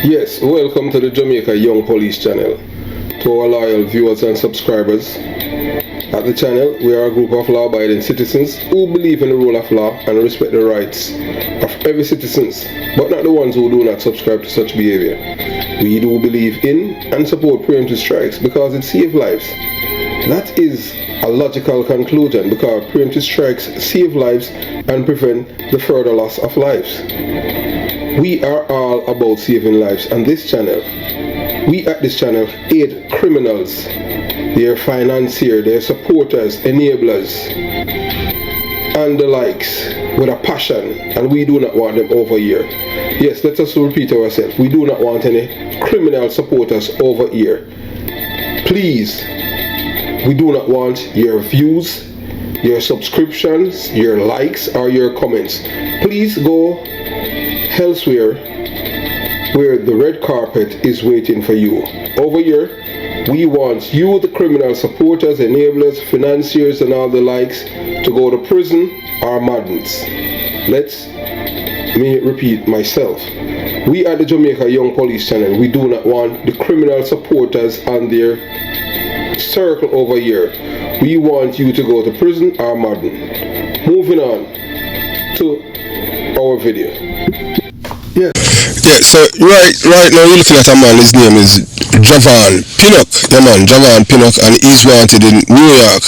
Yes, welcome to the Jamaica Young Police channel. To our loyal viewers and subscribers, at the channel we are a group of law-abiding citizens who believe in the rule of law and respect the rights of every citizen, but not the ones who do not subscribe to such behavior. We do believe in and support preemptive strikes because it saves lives. That is a logical conclusion because preemptive strikes save lives and prevent the further loss of lives. We are all about saving lives on this channel. We at this channel aid criminals, their financiers, their supporters, enablers, and the likes with a passion, and we do not want them over here. Yes, let us repeat ourselves. We do not want any criminal supporters over here. Please, we do not want your views, your subscriptions, your likes, or your comments. Please go elsewhere where the red carpet is waiting for you. Over here, we want you, the criminal supporters, enablers, financiers, and all the likes, to go to prison or madness. Let me repeat myself. We at the Jamaica Young Police channel, we do not want the criminal supporters and their circle over here. We want you to go to prison or madden. Moving on to our video. Yeah, so right now you're looking at a man, his name is Javon Pinnock. Yeah man, Javon Pinnock, and he's wanted in New York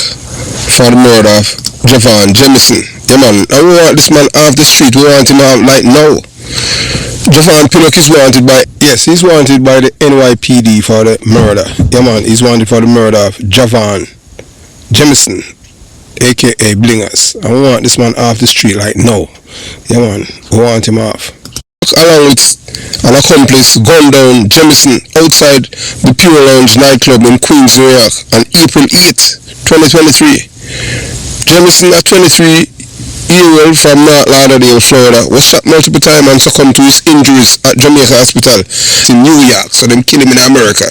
for the murder of Javon Jamison. Yeah man, and we want this man off the street, we want him out like now. Javon Pinnock is wanted by, yes, he's wanted by the NYPD for the murder. Yeah man, he's wanted for the murder of Javon Jamison, aka Blingers. And we want this man off the street like now. Yeah man, we want him off. Along with an accomplice gunned down Jamison outside the Pure Lounge nightclub in Queens, New York on April 8, 2023. Jamison, a 23-year-old from North Lauderdale, Florida, was shot multiple times and succumbed to his injuries at Jamaica Hospital in New York, so them kill him in America.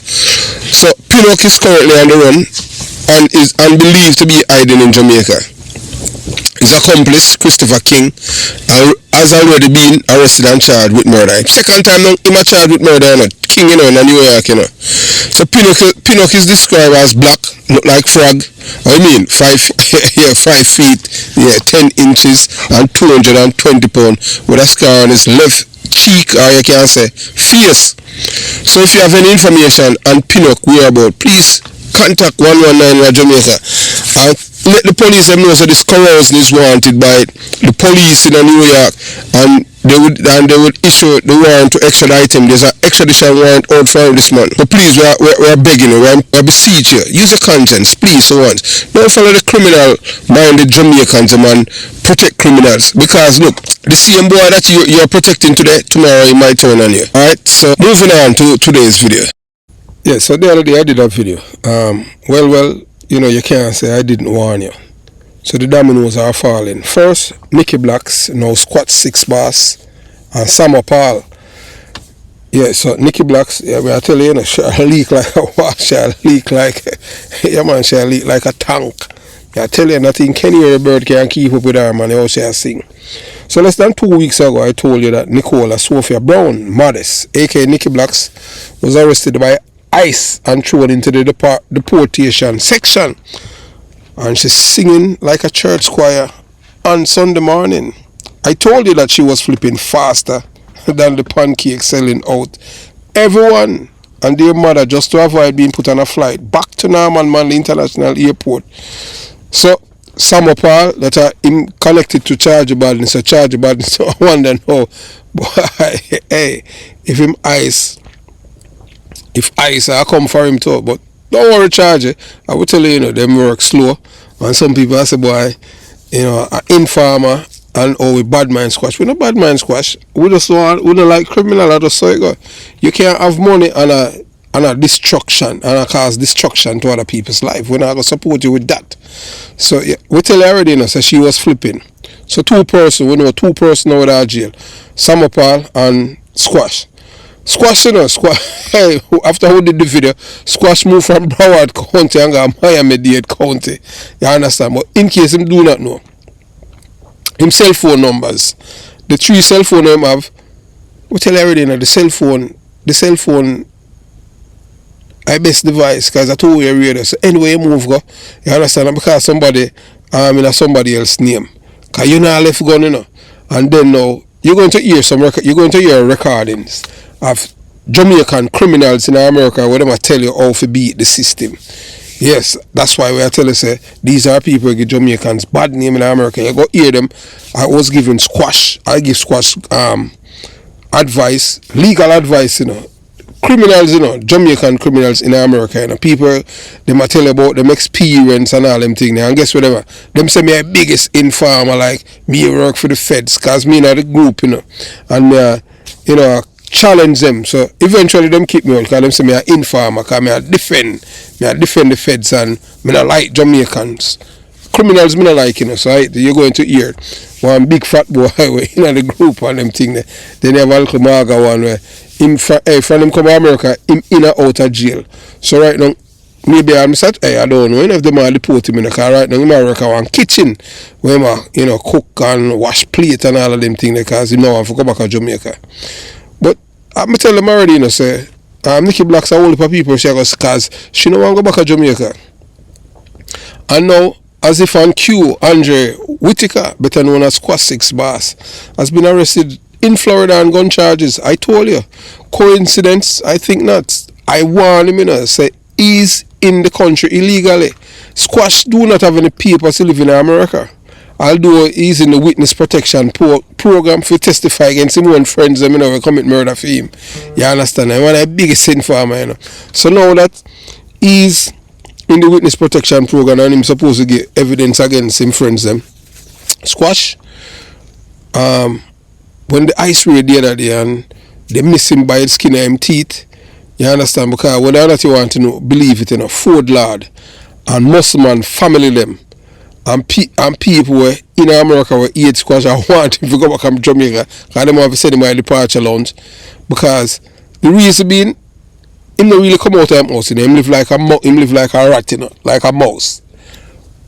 So Pinnock is currently on the run and is believed to be hiding in Jamaica. His accomplice, Christopher King, has already been arrested and charged with murder. Second time now, him a charged with murder, you know. King, you know, in New York, you know. So Pinnock is described as black, look like frog. I mean, 5 feet, 10 inches, and 220 pounds, with a scar on his left cheek, or you can say face. So if you have any information on Pinnock whereabouts, please contact 119 Jamaica and let the police know that this corrosion is wanted by the police in New York, and they would issue the warrant to extradite him. There's an extradition warrant out for this man. So please, we're begging you, we're beseeching you, use your conscience, please, for once. Don't follow the criminal-minded Jamaicans, man. Protect criminals, because look, the same boy that you're protecting today, tomorrow he might turn on you. Alright, so moving on to today's video. Yeah, so the other day I did a video. Well, you know, you can't say I didn't warn you. So the dominoes are falling. First, Nicky Blacks, now squat 6 boss, and Sam Paul. Yeah, so Nicky Blacks, yeah, I tell you, she'll leak like a wash, she'll leak like, yeah man, she'll leak like a tank. Yeah, I tell you, nothing Kenny Bird can keep up with her, man, how she'll sing. So less than 2 weeks ago, I told you that Nicola Sophia Brown, Modest, aka Nicky Blacks, was arrested by ICE and thrown into the deportation section, and she's singing like a church choir on Sunday morning. I told you that she was flipping faster than the pancake selling out everyone and their mother just to avoid being put on a flight back to Norman Manley International Airport. So Sam Paul, that are connected to Charge Badness, so Charge Badness, so I wonder now, boy, hey, if ICE I come for him too, but don't worry, Charge. I will tell you, you know, them work slow. And some people I say, boy, you know, an informer and we bad mind squash. We not bad mind squash. We just want, we don't like criminal. I just say it go. You can't have money and a destruction and cause destruction to other people's life. We're not gonna support you with that. So yeah, we tell you already, you know, so she was flipping. So we know 2 persons over there jail. Sam Paul and Squash. Squash, you know, hey, after who did the video, Squash moved from Broward County and got Miami-Dade County. You understand? But in case him do not know, him cell phone numbers, the 3 cell phone him have, we tell you already, you know, the cell phone the cell phone I best device because I told you radio. So anyway you move go, you understand? Because somebody in somebody else's name. Cause you not left gun, you know. And then now you're going to hear you're going to hear recordings of Jamaican criminals in America where they tell you how to beat the system. Yes, that's why we are telling say these are people who give Jamaicans bad name in America. You go hear them. I was giving Squash. I give Squash advice, legal advice, you know. Criminals, you know, Jamaican criminals in America, you know, people, they might tell you about them experience and all them things. And guess whatever, them say me a biggest informer, like me work for the feds, cause me not the group, you know, and me, you know, challenge them. So eventually them keep me on, cause them say me a informer, cause me a defend the feds, and me not like Jamaicans. Criminals me not like, you know, so you're going to hear one big fat boy in the group and them thing. Then you have a little maga one where from him come to America, him in or out of jail. So right now, maybe I'm sad, I don't know, if they might deport him in the car right now, in America one kitchen where you know, cook and wash plate and all of them things because he know I have to go back to Jamaica. But I'm tell them already, you know, say Nikki Black's a whole heap of people because she don't want to go back to Jamaica. And now, as if on cue, Andre Whitaker, better known as Squash 6 Boss, has been arrested in Florida on gun charges. I told you. Coincidence? I think not. I warn him, you know, say he's in the country illegally. Squash do not have any papers to live in America. Although he's in the witness protection program for testify against him own friends, you know, we commit murder for him. You understand? I'm one of the biggest informer, you know. So now that he's in the witness protection program and him supposed to get evidence against him friends them, Squash, when the ice raid the other day and they miss him by the skin of him teeth, you understand, because whether or not you want to know, believe it, you know, Ford Lord and Musselman family them and people were in America were eat Squash and want him to go back to Jamaica because they have to send him by departure lounge, because the reason being him don't really come out of him house, you know. Him live like a rat, you know, like a mouse.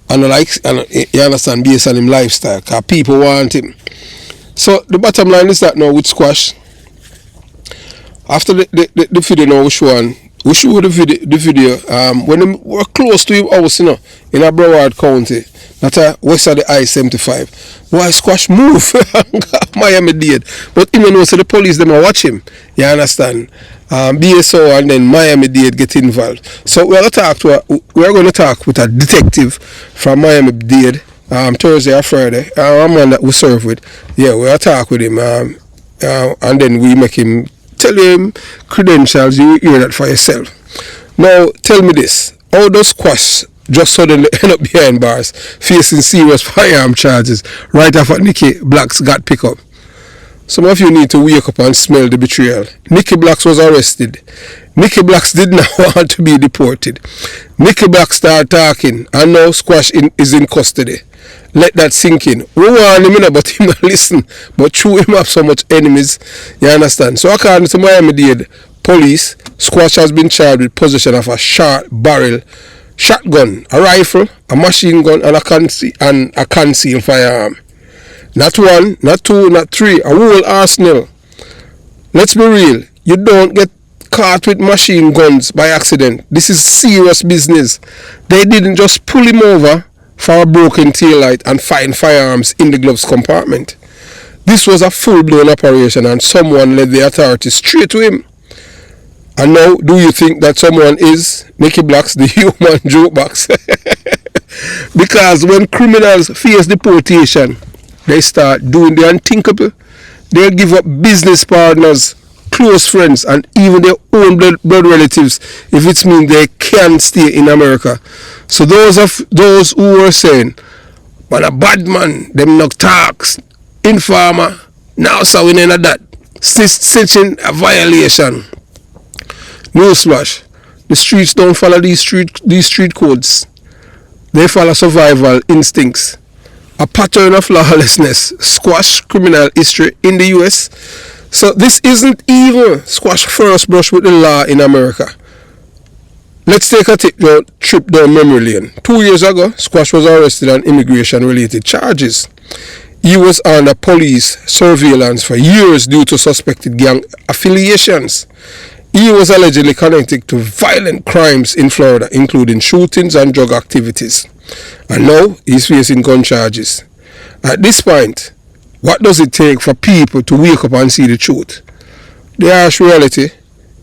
And you understand, based on him lifestyle, because people want him. So the bottom line is that now with Squash, after the video now we show the video when we're close to him house, you know, in a Broward County, not west of the I-75. Why Squash move? Miami-Dade. But even though so the police them watch him, you understand? BSO and then Miami-Dade get involved. So we're going to talk with a detective from Miami-Dade Thursday or Friday. A man that we serve with. Yeah, we'll talk with him and then we make him tell him credentials. You hear that for yourself. Now tell me this. How does Squash just suddenly end up behind bars facing serious firearm charges right after Nikki Blacks got picked up? Some of you need to wake up and smell the betrayal. Nikki Blacks was arrested. Nikki Blacks did not want to be deported. Nikki Blacks started talking and now Squash is in custody. Let that sink in. We want him, but him not listen. But through him have so much enemies, you understand? So according to Miami-Dade police, Squash has been charged with possession of a short barrel shotgun, a rifle, a machine gun, and a concealed firearm. Not one, not two, not three, a whole arsenal. Let's be real, you don't get caught with machine guns by accident. This is serious business. They didn't just pull him over for a broken taillight and find firearms in the gloves compartment. This was a full-blown operation and someone led the authorities straight to him. And now, do you think that someone is Nikki Blacks, the human jukebox? Because when criminals face deportation, they start doing the unthinkable. They'll give up business partners, close friends, and even their own blood relatives if it means they can't stay in America. So those who are saying, "Man, a bad man, them knock talks, informer, now so we know that, stitching a violation." Newsflash: the streets don't follow these street codes. They follow survival instincts. A pattern of lawlessness squash criminal history in the US. So this isn't even Squash first brush with the law in America. Let's take a trip down memory lane. 2 years ago, Squash was arrested on immigration-related charges. He was under police surveillance for years due to suspected gang affiliations. He was allegedly connected to violent crimes in Florida, including shootings and drug activities. And now he's facing gun charges. At this point, what does it take for people to wake up and see the truth? The harsh reality,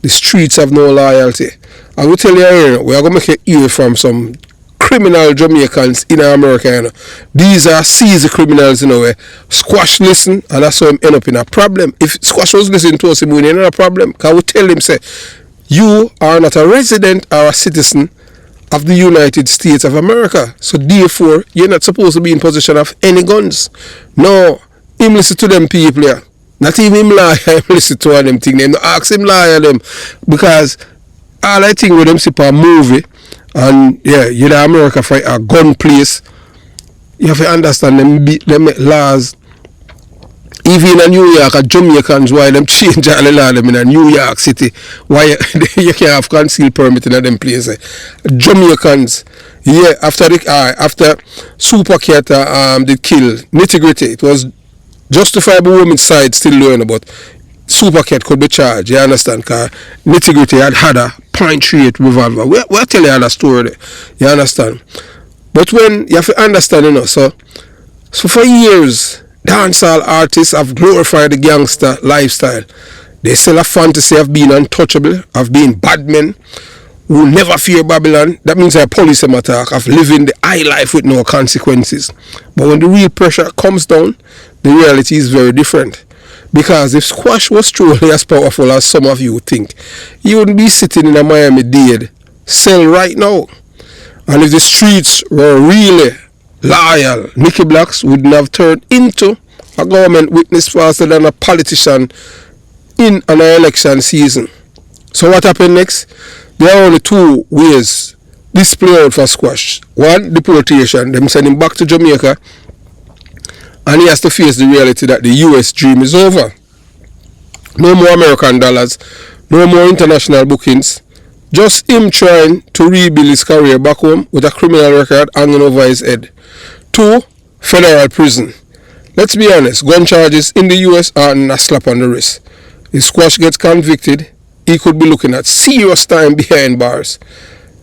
the streets have no loyalty. I will tell you here, we are going to make a hear from some criminal Jamaicans in America. You know. These are seasoned criminals, you know, where Squash listen, and that's how him end up in a problem. If Squash was listening to us, he wouldn't end up in a problem. Because we tell him, say, you are not a resident or a citizen of the United States of America. So therefore, you're not supposed to be in possession of any guns. No, him listen to them people here. Not even him lie, him listen to all them things. Them ask him lie at them. Because all I think with them see a movie, and yeah, you know America fight a gun place. You have to understand them laws. Even in New York, Jamaicans, why them change all the law them in New York City, why you can't have concealed permit in them places. Jamaicans, yeah, after Supercat the kill, nitty-gritty, it was justifiable women's side still learn about Supercat could be charged, you understand, because nitty-gritty had a .38 revolver. We'll tell you all the story there, you understand. But when you have to understand, you know, so for years, dancehall artists have glorified the gangster lifestyle. They sell a fantasy of being untouchable, of being bad men who never fear Babylon. That means a police attack, of living the high life with no consequences. But when the real pressure comes down, the reality is very different. Because if Squash was truly as powerful as some of you think, he wouldn't be sitting in a Miami-Dade cell right now. And if the streets were really loyal, Nicky Blacks wouldn't have turned into a government witness faster than a politician in an election season. So what happened next? There are only two ways this play out for Squash. One, deportation. Them send him back to Jamaica, and he has to face the reality that the US dream is over. No more American dollars, no more international bookings. Just him trying to rebuild his career back home with a criminal record hanging over his head. 2, federal prison. Let's be honest, gun charges in the US aren't a slap on the wrist. If Squash gets convicted, he could be looking at serious time behind bars.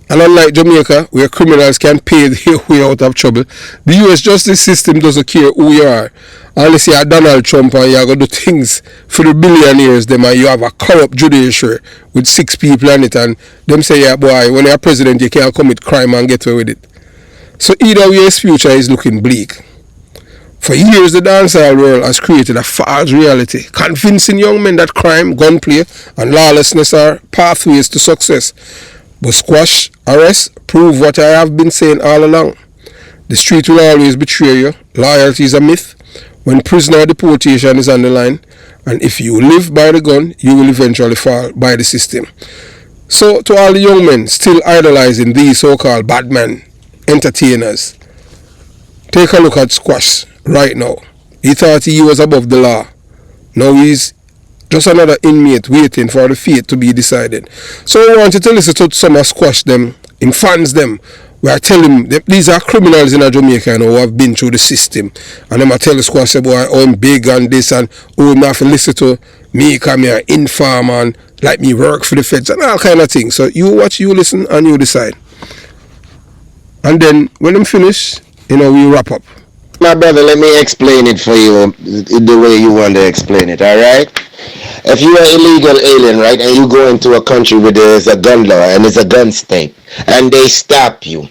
And unlike Jamaica, where criminals can pay their way out of trouble, the US justice system doesn't care who you are. Unless you are Donald Trump and you are going to do things for the billionaires, them, and you have a corrupt judiciary with 6 people on it, and them say, yeah, boy, when you're president, you can't commit crime and get away with it. So either way, his future is looking bleak. For years, the dancehall world has created a false reality, convincing young men that crime, gunplay, and lawlessness are pathways to success. But Squash arrest prove what I have been saying all along. The street will always betray you. Loyalty is a myth. When prisoner deportation is on the line, and if you live by the gun, you will eventually fall by the system. So to all the young men still idolizing these so-called bad men, entertainers, take a look at Squash right now. He thought he was above the law. Now he's just another inmate waiting for the fate to be decided. So I want you to listen to some of Squash them, in fans them, where I tell him these are criminals in Jamaica, you know, who have been through the system. And then I tell the Squash, say, boy, I'm big on this, and oh, I have to listen to me because me an informer and like me work for the feds and all kind of things. So you watch, you listen, and you decide. And then when I'm finished, you know, we wrap up. My brother, let me explain it for you the way you want to explain it, alright? If you are illegal alien, right, and you go into a country where there's a gun law and there's a gun state, and they stop you,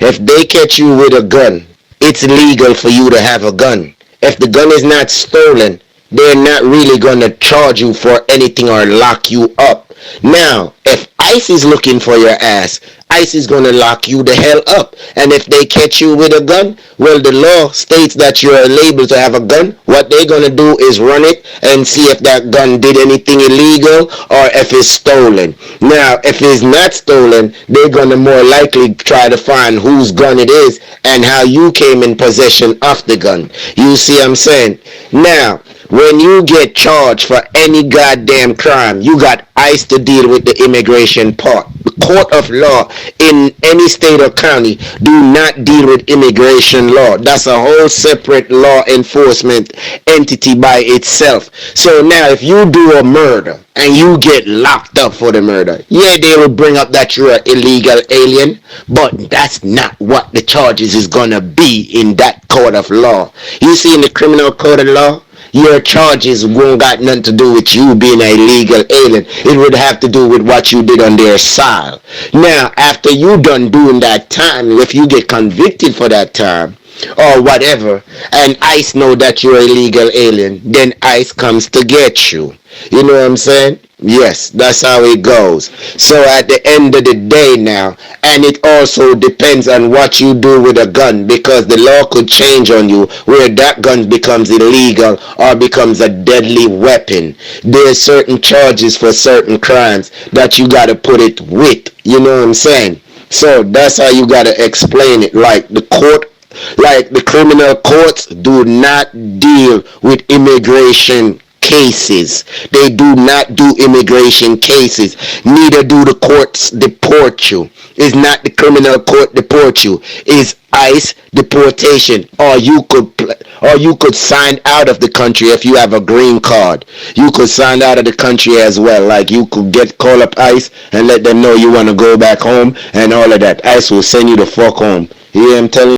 if they catch you with a gun, it's legal for you to have a gun. If the gun is not stolen, they're not really going to charge you for anything or lock you up. Now, if ICE is looking for your ass, ICE is going to lock you the hell up. And if they catch you with a gun, well, the law states that you're liable to have a gun. What they're going to do is run it and see if that gun did anything illegal or if it's stolen. Now, if it's not stolen, they're going to more likely try to find whose gun it is and how you came in possession of the gun. You see what I'm saying? Now, When you get charged for any goddamn crime, you got ICE to deal with the immigration part. The court of law in any state or county do not deal with immigration law. That's a whole separate law enforcement entity by itself. So now if you do a murder and you get locked up for the murder, yeah, they will bring up that you're an illegal alien, but that's not what the charges is gonna be in that court of law. You see, in the criminal court of law, your charges won't got nothing to do with you being an illegal alien. It would have to do with what you did on their side. Now, after you done doing that time, if you get convicted for that time, or whatever, and ICE know that you're an illegal alien, then ICE comes to get you. You know what I'm saying? Yes, that's how it goes. So at the end of the day now, and it also depends on what you do with a gun, because the law could change on you where that gun becomes illegal or becomes a deadly weapon. There's certain charges for certain crimes that you got to put it with. You know what I'm saying? So that's how you got to explain it. Like the criminal courts do not deal with immigration cases. They do not do immigration cases. Neither do the courts deport you. It's not the criminal court deport you. It's ICE deportation. Or you could sign out of the country if you have a green card. You could sign out of the country as well. Like you could call up ICE and let them know you want to go back home and all of that. ICE will send you the fuck home. You hear I'm telling you?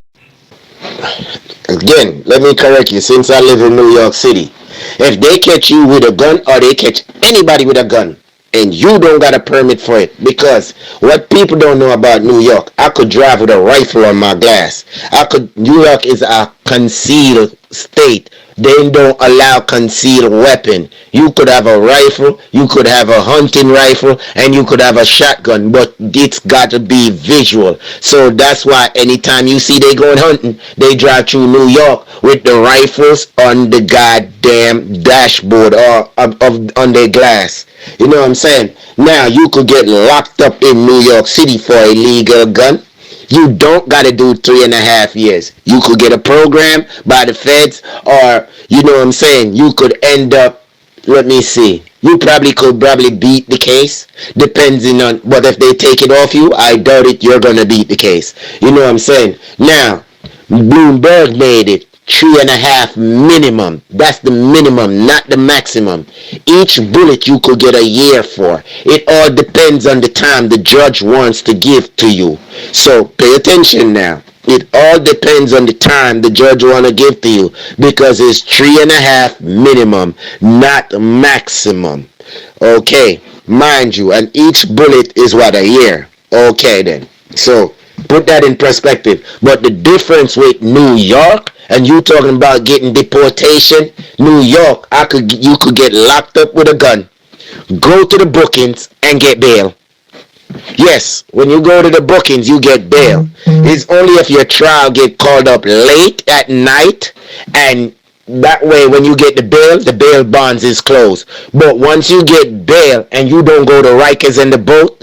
Again, let me correct you, since I live in New York City. If they catch you with a gun, or they catch anybody with a gun, and you don't got a permit for it, because what people don't know about New York, I could drive with a rifle on my glass. New York is a concealed state. They don't allow concealed weapon. You could have a rifle, you could have a hunting rifle, and you could have a shotgun, but it's got to be visual. So that's why anytime you see they going hunting, they drive through New York with the rifles on the goddamn dashboard or on their glass. You know what I'm saying? Now you could get locked up in New York City for a illegal gun. You don't got to do 3.5 years. You could get a program by the feds, or, you know what I'm saying, you could end up, let me see, you could beat the case, depending on, but if they take it off you, I doubt it you're going to beat the case. You know what I'm saying? Now, Bloomberg made it 3.5 minimum. That's the minimum, not the maximum. Each bullet you could get a year for. It all depends on the time the judge wants to give to you. So pay attention now. It all depends on the time the judge want to give to you, because it's 3.5 minimum, not maximum. Okay, mind you, and each bullet is what, a year. Okay then. So put that in perspective. But the difference with New York, and you talking about getting deportation, New York, you could get locked up with a gun, go to the bookings and get bail. Yes, when you go to the bookings, you get bail. It's only if your trial get called up late at night, and that way when you get the bail bonds is closed. But once you get bail and you don't go to Rikers in the boat,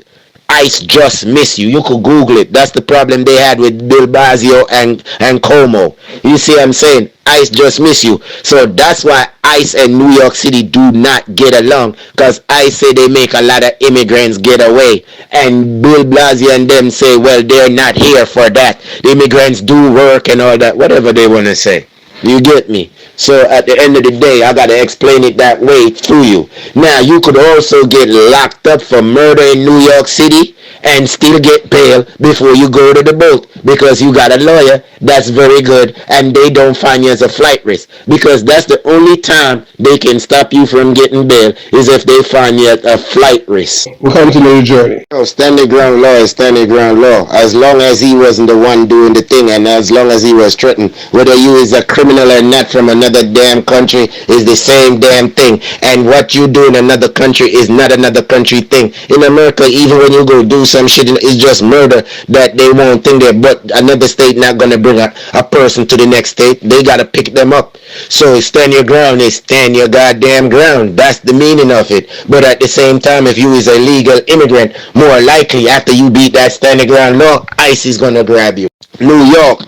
ICE just miss you. You could Google it. That's the problem they had with Bill Blasio and Como. You see what I'm saying? ICE just miss you. So that's why ICE and New York City do not get along, because ICE say they make a lot of immigrants get away, and Bill Blasio and them say, well, they're not here for that. The immigrants do work and all that, whatever they want to say. You get me? So at the end of the day, I got to explain it that way to you. Now, you could also get locked up for murder in New York City and still get bail before you go to the boat, because you got a lawyer that's very good and they don't find you as a flight risk, because that's the only time they can stop you from getting bail, is if they find you a flight risk. We continue the journey. No, standing ground law is standing ground law. As long as he wasn't the one doing the thing, and as long as he was threatened, whether you is a criminal or not from another damn country, is the same damn thing. And what you do in another country is not another country thing. In America, even when you go do some shit, it's just murder that they won't think there, but another state not gonna bring a person to the next state. They gotta pick them up. So stand your ground is stand your goddamn ground. That's the meaning of it. But at the same time, if you is a legal immigrant, more likely after you beat that standing ground law, ICE is gonna grab you. New York,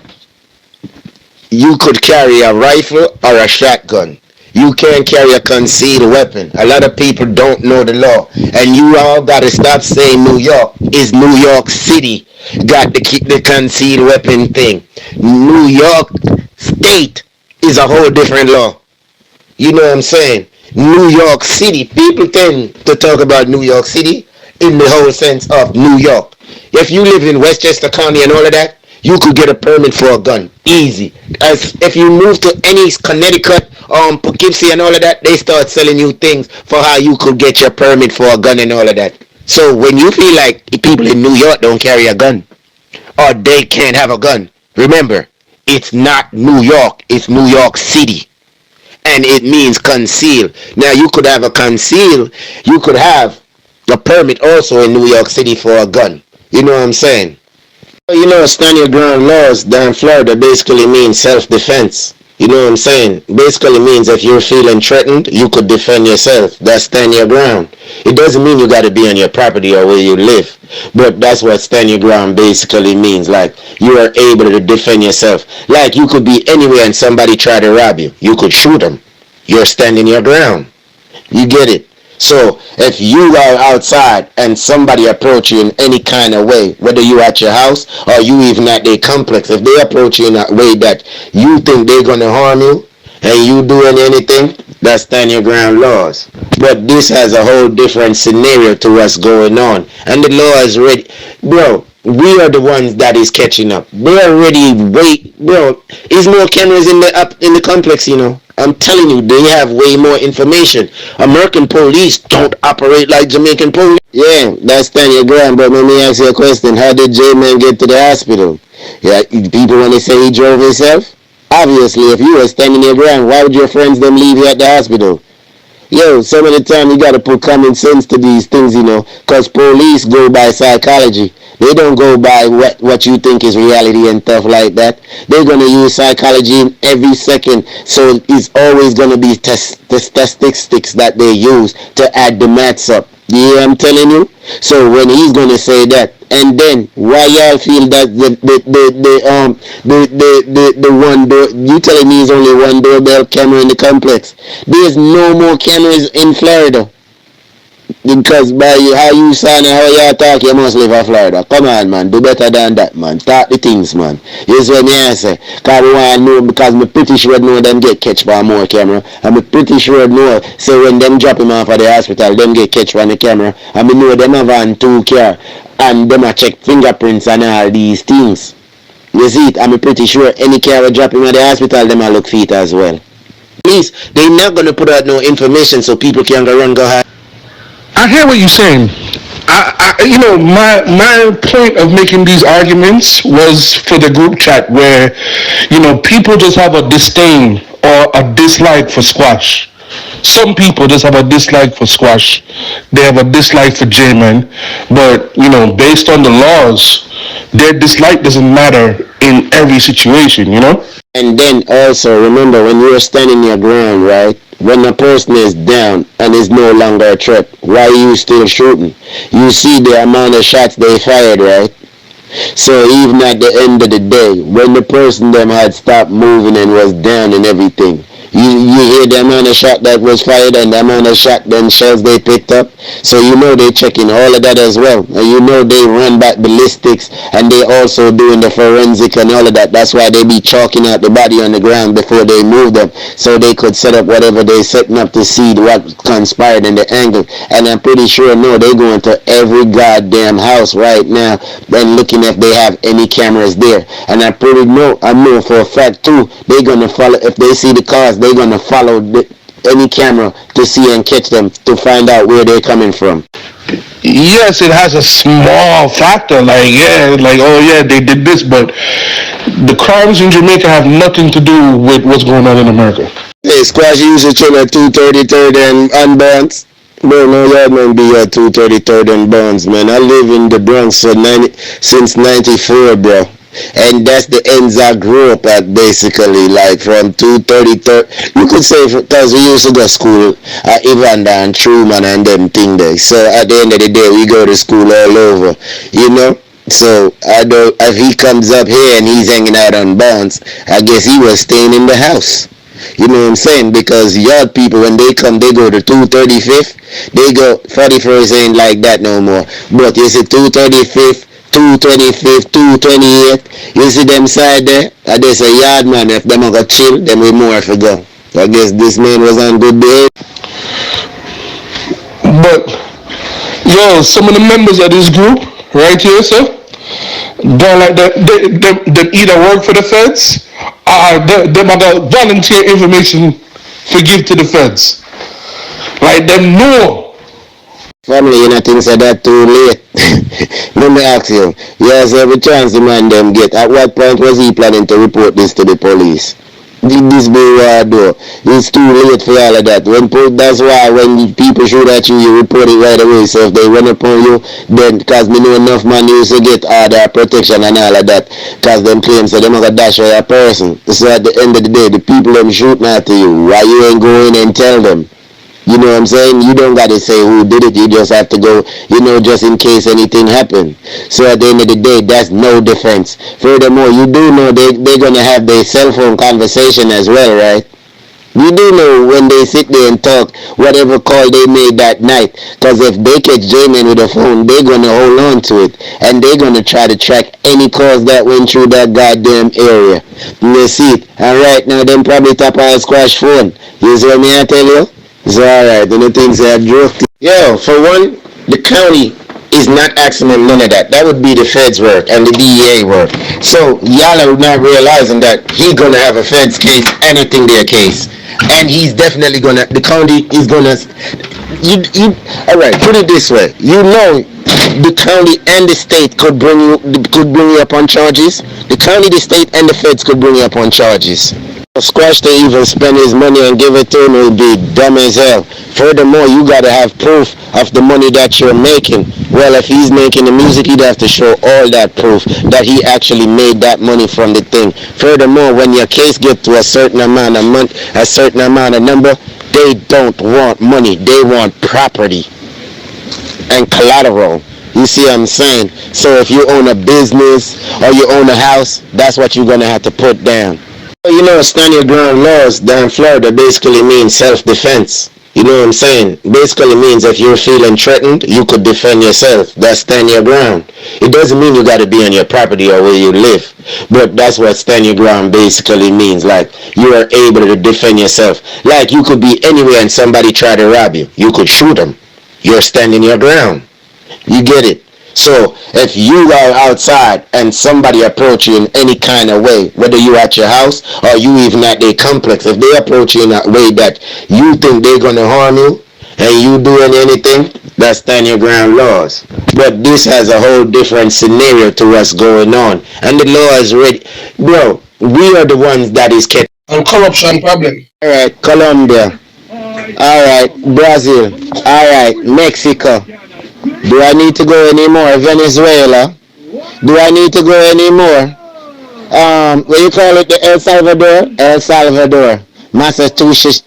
you could carry a rifle or a shotgun. You can't carry a concealed weapon. A lot of people don't know the law. And you all got to stop saying New York. Is New York City got the concealed weapon thing. New York State is a whole different law. You know what I'm saying? New York City. People tend to talk about New York City in the whole sense of New York. If you live in Westchester County and all of that, you could get a permit for a gun. Easy. As if you move to any Connecticut, Poughkeepsie and all of that, they start selling you things for how you could get your permit for a gun and all of that. So when you feel like people in New York don't carry a gun or they can't have a gun, remember, it's not New York, it's New York City. And it means conceal. Now you could have a conceal, you could have a permit also in New York City for a gun. You know what I'm saying? You know, stand your ground laws down in Florida basically means self-defense. You know what I'm saying? Basically means if you're feeling threatened, you could defend yourself. That's stand your ground. It doesn't mean you got to be on your property or where you live. But that's what stand your ground basically means. Like, you are able to defend yourself. Like, you could be anywhere and somebody try to rob you. You could shoot them. You're standing your ground. You get it? So if you are outside and somebody approach you in any kind of way, whether you at your house or you even at their complex, if they approach you in a way that you think they're going to harm you and you doing anything, that's stand your ground laws. But this has a whole different scenario to what's going on. And the law is ready. Bro, we are the ones that is catching up. They're already bro, there's more cameras in the complex, you know. I'm telling you, they have way more information. American police don't operate like Jamaican police. Yeah, that's stand your ground, but let me ask you a question. How did J-Man get to the hospital? Yeah, people when they say he drove himself? Obviously, if you were standing your ground, why would your friends them leave you at the hospital? Yo, some of the time you gotta put common sense to these things, you know, because police go by psychology. They don't go by what you think is reality and stuff like that. They're gonna use psychology in every second, so it's always gonna be the statistics that they use to add the maths up. Yeah, I'm telling you. So when he's gonna say that, and then why y'all feel that the one door? You telling me there's only one doorbell camera in the complex? There's no more cameras in Florida. Because by how you sound and how you talk, you must live in Florida. Come on, man. Do better than that, man. Talk the things, man. You see what I say? Because I want to know, because I'm pretty sure know them get catch by more camera. I'm pretty sure know, so when them drop him off at the hospital, them get catch on the camera. I know them have on 2 car. And them a check fingerprints and all these things. You see it? I'm pretty sure any car will drop him at the hospital, them a look feet as well. Please, they not going to put out no information so people can go hide. I hear what you're saying. You know, my point of making these arguments was for the group chat where, you know, people just have a disdain or a dislike for squash. Some people just have a dislike for squash. They have a dislike for J-Man. But, you know, based on the laws, their dislike doesn't matter in every situation, you know? And then also, remember, when you're standing your ground, right? When a person is down and is no longer a threat, why are you still shooting? You see the amount of shots they fired, right? So even at the end of the day, when the person them had stopped moving and was down and everything, you hear the amount of shot that was fired and the amount of shotgun shells they picked up. So you know they checking all of that as well. And you know they run back ballistics and they also doing the forensic and all of that. That's why they be chalking out the body on the ground before they move them. So they could set up whatever they setting up to see what conspired in the angle. And I'm pretty sure no, they going to every goddamn house right now and looking if they have any cameras there. And I know for a fact too, they're gonna follow if they see the cars. They're gonna follow any camera to see and catch them to find out where they're coming from. Yes, it has a small factor, like, yeah, like, oh yeah, they did this, but the crimes in Jamaica have nothing to do with what's going on in America. Hey, squash usually chill at 233rd and Barnes. Bro, no yard man be at 233rd and Barnes, man. I live in the Bronx since 94, bro. And that's the ends I grew up at, basically, like from 233rd. You could say, because we used to go to school at Evander and Truman and them thing there. So at the end of the day, we go to school all over, you know. So I don't, if he comes up here and he's hanging out on Barnes, I guess he was staying in the house. You know what I'm saying? Because yard people, when they come, they go to 235th. They go 41st ain't like that no more. But you see 235th, 225th, 228th. You see them side there? And there's a yard man. If them are gonna chill, then we more for go. I guess this man was on good behavior. But yo, some of the members of this group right here, sir, don't like that. They either work for the feds or they got volunteer information for give to the feds. Like them know. Family, you know, things are that too late. Let me ask you. Yes, every chance the man them get. At what point was he planning to report this to the police? Did this be do? It's too late for all of that. That's why when people shoot at you, you report it right away. So if they run upon you, then because me know enough man used to get order protection and all of that, because them claims that them gonna dash away a person. So at the end of the day, the people them shooting at you, why you ain't going and tell them? You know what I'm saying? You don't got to say who did it. You just have to go, just in case anything happened. So at the end of the day, that's no difference. Furthermore, you do know they're going to have their cell phone conversation as well, right? You do know when they sit there and talk, whatever call they made that night. Because if they catch J-Man with a phone, they're going to hold on to it. And they're going to try to track any calls that went through that goddamn area. You see it. And right now, them probably tap our squash phone. You see what I tell you? So alright, then the things that drove. Yo, for one, the county is not asking them none of that. That would be the feds work and the DEA work. So y'all are not realizing that he's gonna have a feds case, anything their case. And he's definitely gonna, the county is gonna, alright, put it this way. You know the county and the state could bring you up on charges. The county, the state, and the feds could bring you up on charges. Squash to even spend his money and give it to him would be dumb as hell. Furthermore, you gotta have proof of the money that you're making. Well, if he's making the music, he'd have to show all that proof that he actually made that money from the thing. Furthermore, when your case gets to a certain amount of money, a certain amount of number, they don't want money. They want property and collateral. You see what I'm saying? So if you own a business or you own a house, that's what you're gonna have to put down. Stand your ground laws down in Florida basically means self-defense. You know what I'm saying? Basically means if you're feeling threatened, you could defend yourself. That's stand your ground. It doesn't mean you got to be on your property or where you live. But that's what stand your ground basically means. Like, you are able to defend yourself. Like, you could be anywhere and somebody try to rob you. You could shoot them. You're standing your ground. You get it? So if you are outside and somebody approach you in any kind of way, whether you're at your house or you even at their complex, if they approach you in a way that you think they're going to harm you and you doing anything, that's stand your ground laws. But this has a whole different scenario to what's going on. And the law is ready. Bro, we are the ones that is kept. And corruption problem. Alright, Colombia. Alright, Brazil. Alright, Mexico. Do I need to go anymore? Venezuela. Do I need to go anymore? What do you call it? The El Salvador? El Salvador. Massachusetts.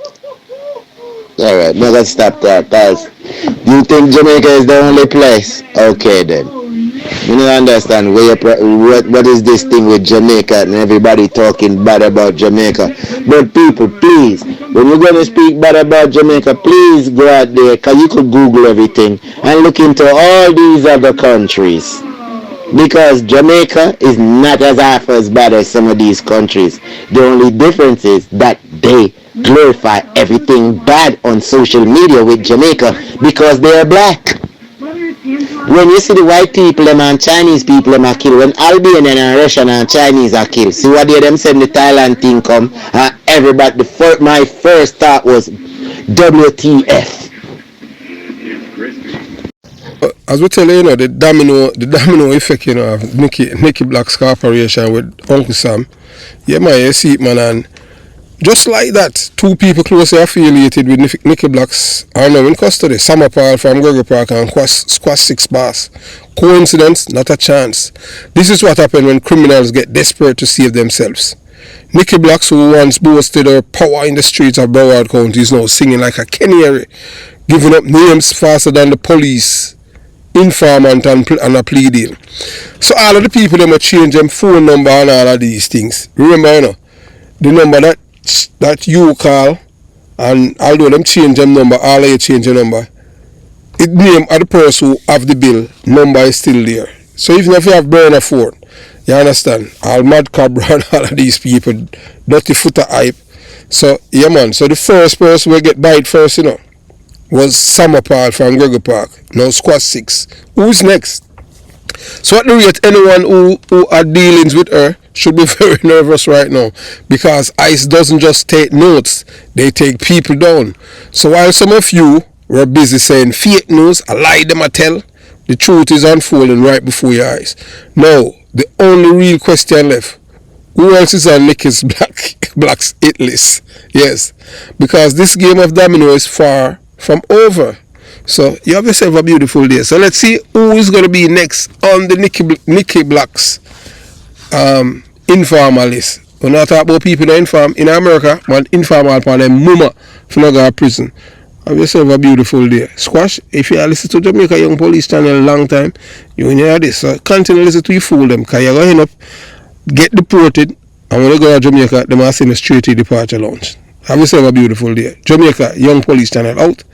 Alright, no, let's stop that. You think Jamaica is the only place? Okay then. You don't understand what is this thing with Jamaica and everybody talking bad about Jamaica. But people, please, when you're going to speak bad about Jamaica, please go out there, because you could Google everything and look into all these other countries. Because Jamaica is not half as bad as some of these countries. The only difference is that they glorify everything bad on social media with Jamaica because they are black. When you see the white people them and Chinese people them are killed, when Albanian and Russian and Chinese are killed, see what they them send the Thailand thing come, and everybody, my first thought was WTF. As we tell you, the domino effect, of Nicky Black's corporation with Uncle Sam. Yeah, man, you see it, man, and just like that, two people closely affiliated with Nicky Blacks are now in custody. Summer Paul from Gregory Park and Squash 6 Bars. Coincidence? Not a chance. This is what happens when criminals get desperate to save themselves. Nicky Blacks, who once boasted her power in the streets of Broward County, is now singing like a canary, giving up names faster than the police, informant and a plea deal. So all of the people them are change them phone number and all of these things. Remember, the number that that you call, and although them change them number, all of you change your number, it name of the person who have the bill, number is still there. So even if you have burner phone, you understand, all mad cabra and all of these people, dirty footer hype. So yeah man, so the first person we get bite first, was Summer Paul from Gregor Park. Now squad 6. Who's next? So at the rate, anyone who are dealings with her should be very nervous right now, because ICE doesn't just take notes, they take people down. So while some of you were busy saying fake news, a lie them I tell, the truth is unfolding right before your eyes. Now, the only real question left, who else is on Nicky's Black's hit list? Yes, because this game of domino is far from over. So you have yourself a beautiful day. So let's see who is going to be next on the Nicky Black's informal list. We're not talking about people that inform in America, but informal upon them mama for not go to prison. Have yourself a beautiful day. Squash, if you listen to Jamaica Young Police channel a long time, you will hear this. So continue to listen to you fool them, because you're going to end up get deported, and when you go to Jamaica, they must send you straight to the departure lounge. Have yourself a beautiful day. Jamaica Young Police channel out.